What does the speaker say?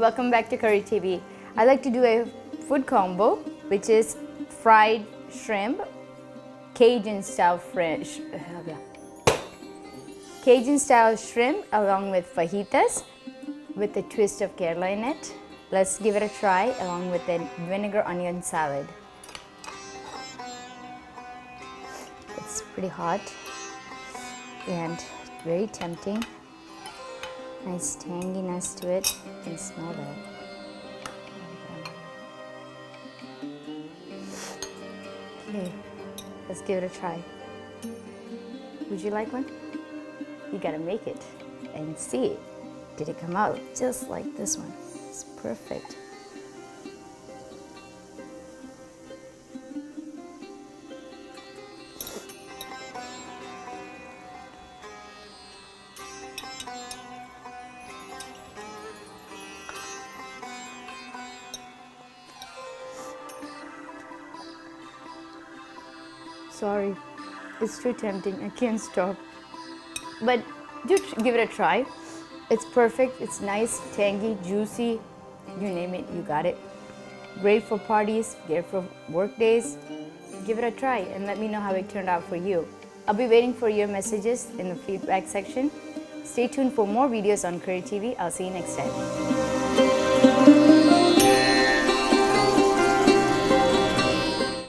welcome back to Curry TV. I like to do a food combo, which is fried shrimp, Cajun style shrimp along with fajitas with a twist of Kerala in it. Let's give it a try along with a vinegar onion salad. It's pretty hot and very tempting. Nice tanginess to it. You can smell that. Okay, let's give it a try. Would you like one? You gotta make it and see it. Did it come out just like this one? It's perfect. Sorry, it's too tempting. I can't stop. But do give it a try. It's perfect. It's nice, tangy, juicy. You name it, you got it. Great for parties, great for work days. Give it a try and let me know how it turned out for you. I'll be waiting for your messages in the feedback section. Stay tuned for more videos on Curry TV. I'll see you next time.